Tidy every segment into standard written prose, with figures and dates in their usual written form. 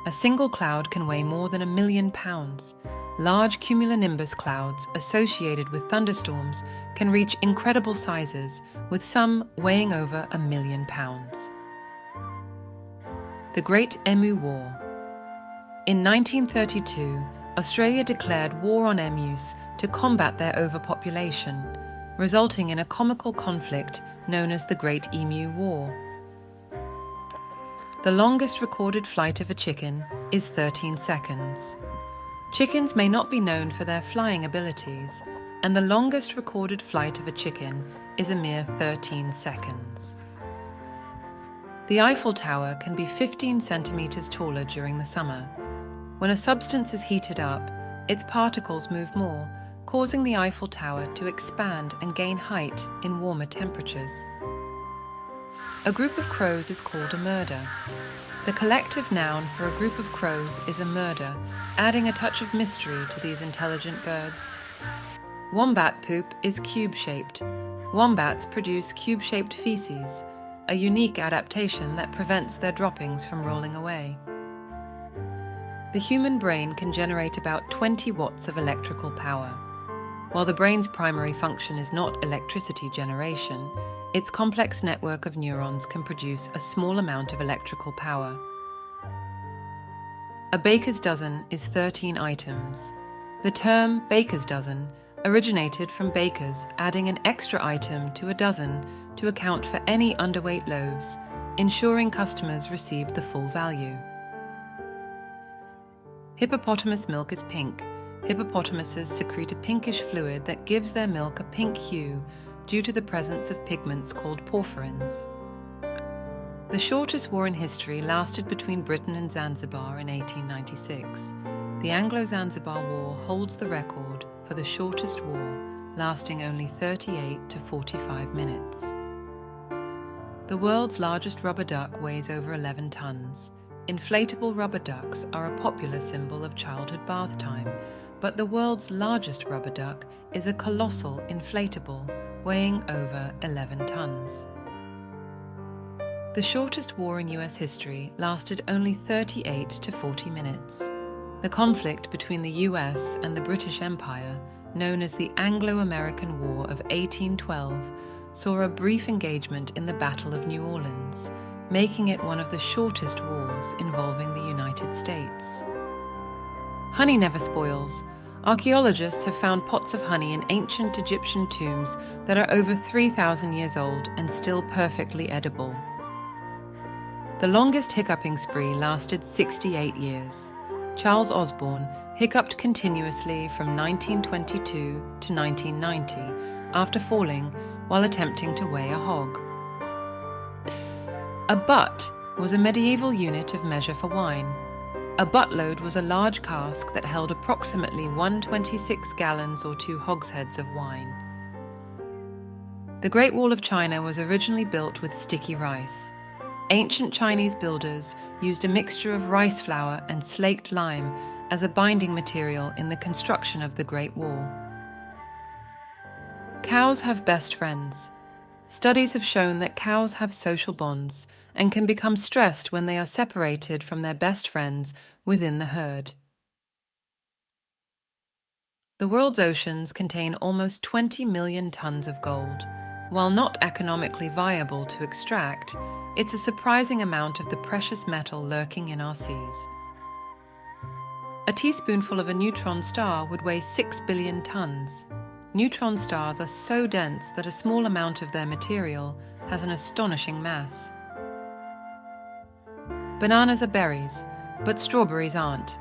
A single cloud can weigh more than 1 million pounds. Large cumulonimbus clouds associated with thunderstorms can reach incredible sizes, with some weighing over 1 million pounds. The Great Emu War. In 1932, Australia declared war on emus to combat their overpopulation, resulting in a comical conflict known as the Great Emu War. The longest recorded flight of a chicken is 13 seconds. Chickens may not be known for their flying abilities, and the longest recorded flight of a chicken is a mere 13 seconds. The Eiffel Tower can be 15 centimeters taller during the summer. When a substance is heated up, its particles move more, causing the Eiffel Tower to expand and gain height in warmer temperatures. A group of crows is called a murder. The collective noun for a group of crows is a murder, adding a touch of mystery to these intelligent birds. Wombat poop is cube-shaped. Wombats produce cube-shaped feces, a unique adaptation that prevents their droppings from rolling away. The human brain can generate about 20 watts of electrical power. While the brain's primary function is not electricity generation, its complex network of neurons can produce a small amount of electrical power. A baker's dozen is 13 items. The term baker's dozen originated from bakers adding an extra item to a dozen to account for any underweight loaves, ensuring customers received the full value. Hippopotamus milk is pink. Hippopotamuses secrete a pinkish fluid that gives their milk a pink hue due to the presence of pigments called porphyrins. The shortest war in history lasted between Britain and Zanzibar in 1896. The Anglo-Zanzibar War holds the record for the shortest war, lasting only 38 to 45 minutes. The world's largest rubber duck weighs over 11 tons. Inflatable rubber ducks are a popular symbol of childhood bath time, but the world's largest rubber duck is a colossal inflatable, weighing over 11 tons. The shortest war in US history lasted only 38 to 40 minutes. The conflict between the US and the British Empire, known as the Anglo-American War of 1812, saw a brief engagement in the Battle of New Orleans, making it one of the shortest wars involving the United States. Honey never spoils. Archaeologists have found pots of honey in ancient Egyptian tombs that are over 3,000 years old and still perfectly edible. The longest hiccuping spree lasted 68 years. Charles Osborne hiccuped continuously from 1922 to 1990 after falling while attempting to weigh a hog. A butt was a medieval unit of measure for wine. A buttload was a large cask that held approximately 126 gallons or 2 hogsheads of wine. The Great Wall of China was originally built with sticky rice. Ancient Chinese builders used a mixture of rice flour and slaked lime as a binding material in the construction of the Great Wall. Cows have best friends. Studies have shown that cows have social bonds and can become stressed when they are separated from their best friends within the herd. The world's oceans contain almost 20 million tons of gold. While not economically viable to extract, it's a surprising amount of the precious metal lurking in our seas. A teaspoonful of a neutron star would weigh 6 billion tons. Neutron stars are so dense that a small amount of their material has an astonishing mass. Bananas are berries, but strawberries aren't.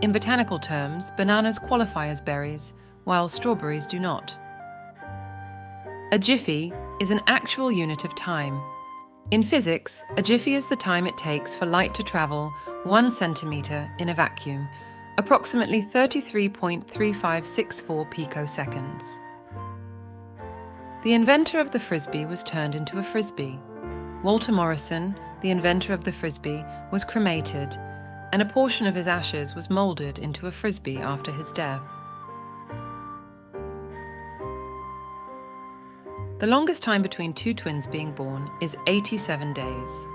In botanical terms, bananas qualify as berries, while strawberries do not. A jiffy is an actual unit of time. In physics, a jiffy is the time it takes for light to travel 1 centimeter in a vacuum, approximately 33.3564 picoseconds. The inventor of the frisbee was turned into a frisbee. Walter Morrison, the inventor of the frisbee, was cremated, and a portion of his ashes was molded into a frisbee after his death. The longest time between 2 twins being born is 87 days.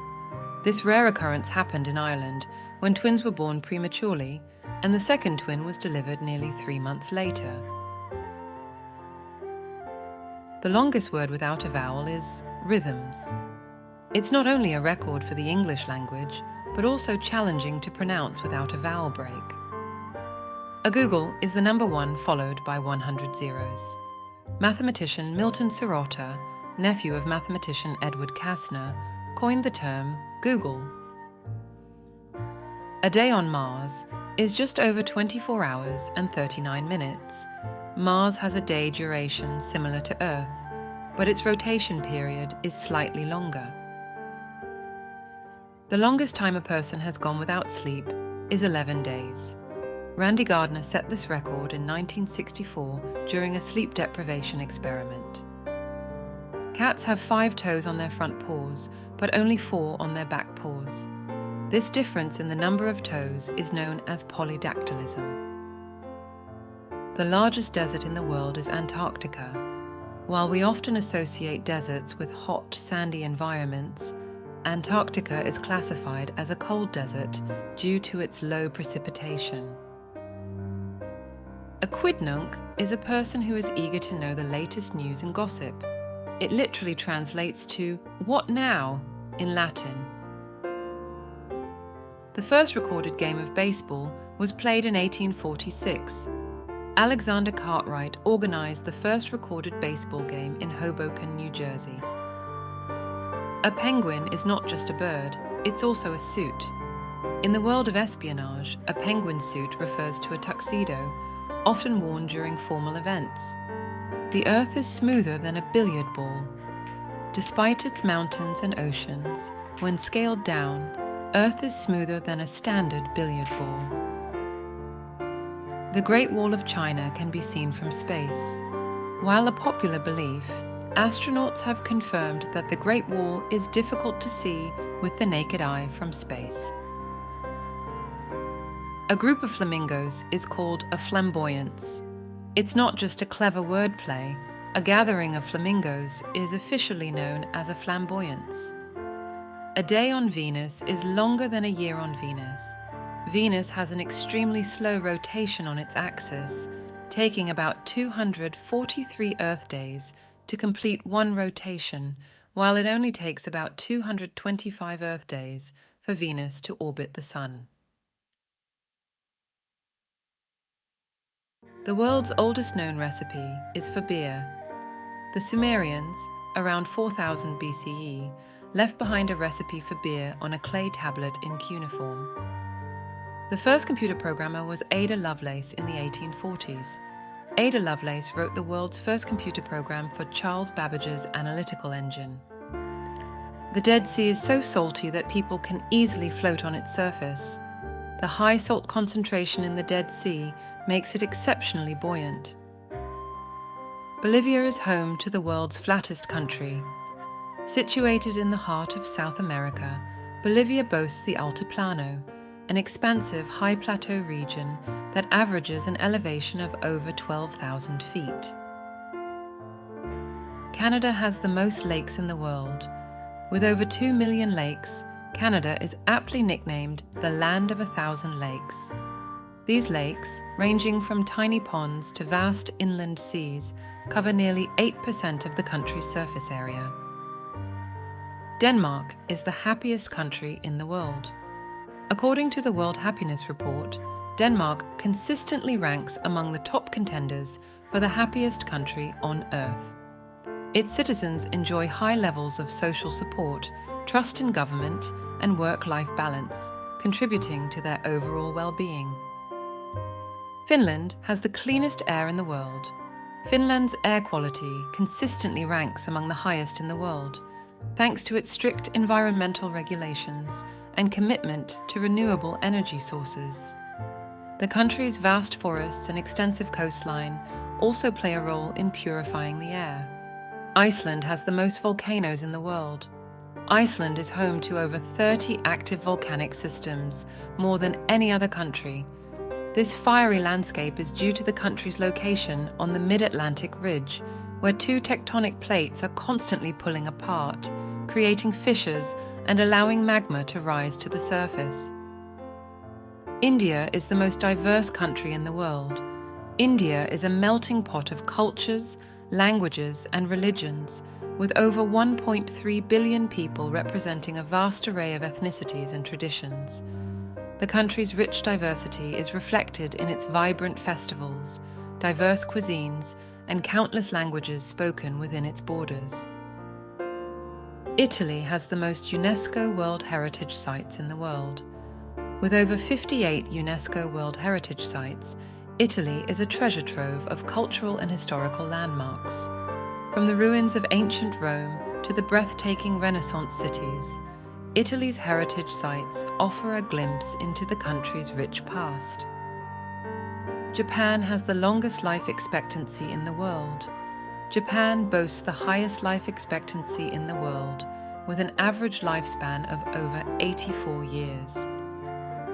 This rare occurrence happened in Ireland, when twins were born prematurely, and the second twin was delivered nearly 3 months later. The longest word without a vowel is rhythms. It's not only a record for the English language, but also challenging to pronounce without a vowel break. A googol is the number 1 followed by 100 zeros. Mathematician Milton Sirota, nephew of mathematician Edward Kastner, coined the term googol. A day on Mars is just over 24 hours and 39 minutes. Mars has a day duration similar to Earth, but its rotation period is slightly longer. The longest time a person has gone without sleep is 11 days. Randy Gardner set this record in 1964 during a sleep deprivation experiment. Cats have 5 toes on their front paws, but only 4 on their back paws. This difference in the number of toes is known as polydactylism. The largest desert in the world is Antarctica. While we often associate deserts with hot, sandy environments, Antarctica is classified as a cold desert due to its low precipitation. A quidnunc is a person who is eager to know the latest news and gossip. It literally translates to "what now?" in Latin. The first recorded game of baseball was played in 1846. Alexander Cartwright organized the first recorded baseball game in Hoboken, New Jersey. A penguin is not just a bird, it's also a suit. In the world of espionage, a penguin suit refers to a tuxedo, often worn during formal events. The Earth is smoother than a billiard ball. Despite its mountains and oceans, when scaled down, Earth is smoother than a standard billiard ball. The Great Wall of China can be seen from space. While a popular belief, astronauts have confirmed that the Great Wall is difficult to see with the naked eye from space. A group of flamingos is called a flamboyance. It's not just a clever wordplay. A gathering of flamingos is officially known as a flamboyance. A day on Venus is longer than a year on Venus. Venus has an extremely slow rotation on its axis, taking about 243 Earth days to complete one rotation, while it only takes about 225 Earth days for Venus to orbit the Sun. The world's oldest known recipe is for beer. The Sumerians, around 4000 BCE, left behind a recipe for beer on a clay tablet in cuneiform. The first computer programmer was Ada Lovelace in the 1840s. Ada Lovelace wrote the world's first computer program for Charles Babbage's analytical engine. The Dead Sea is so salty that people can easily float on its surface. The high salt concentration in the Dead Sea makes it exceptionally buoyant. Bolivia is home to the world's flattest country. Situated in the heart of South America, Bolivia boasts the Altiplano, an expansive high plateau region that averages an elevation of over 12,000 feet. Canada has the most lakes in the world. With over 2 million lakes, Canada is aptly nicknamed the Land of 1,000 Lakes. These lakes, ranging from tiny ponds to vast inland seas, cover nearly 8% of the country's surface area. Denmark is the happiest country in the world. According to the World Happiness Report, Denmark consistently ranks among the top contenders for the happiest country on Earth. Its citizens enjoy high levels of social support, trust in government, and work-life balance, contributing to their overall well-being. Finland has the cleanest air in the world. Finland's air quality consistently ranks among the highest in the world, thanks to its strict environmental regulations and commitment to renewable energy sources. The country's vast forests and extensive coastline also play a role in purifying the air. Iceland has the most volcanoes in the world. Iceland is home to over 30 active volcanic systems, more than any other country. This fiery landscape is due to the country's location on the mid-Atlantic ridge, where 2 tectonic plates are constantly pulling apart, creating fissures and allowing magma to rise to the surface. India is the most diverse country in the world. India is a melting pot of cultures, languages, and religions, with over 1.3 billion people representing a vast array of ethnicities and traditions. The country's rich diversity is reflected in its vibrant festivals, diverse cuisines, and countless languages spoken within its borders. Italy has the most UNESCO World Heritage Sites in the world. With over 58 UNESCO World Heritage Sites, Italy is a treasure trove of cultural and historical landmarks. From the ruins of ancient Rome to the breathtaking Renaissance cities, Italy's heritage sites offer a glimpse into the country's rich past. Japan has the longest life expectancy in the world. Japan boasts the highest life expectancy in the world, with an average lifespan of over 84 years.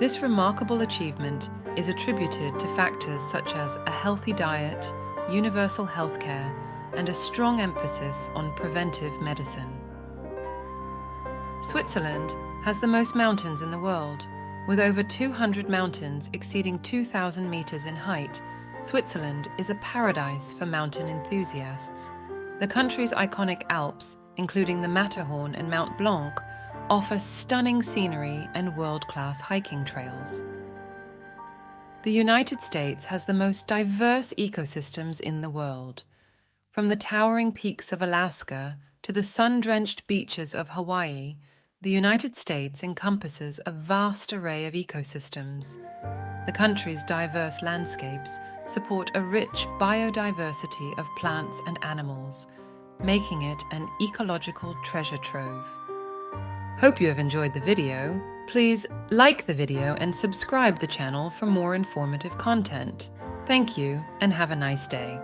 This remarkable achievement is attributed to factors such as a healthy diet, universal healthcare, and a strong emphasis on preventive medicine. Switzerland has the most mountains in the world. With over 200 mountains exceeding 2,000 meters in height, Switzerland is a paradise for mountain enthusiasts. The country's iconic Alps, including the Matterhorn and Mount Blanc, offer stunning scenery and world-class hiking trails. The United States has the most diverse ecosystems in the world. From the towering peaks of Alaska to the sun-drenched beaches of Hawaii, the United States encompasses a vast array of ecosystems. The country's diverse landscapes support a rich biodiversity of plants and animals, making it an ecological treasure trove. Hope you have enjoyed the video. Please like the video and subscribe the channel for more informative content. Thank you and have a nice day.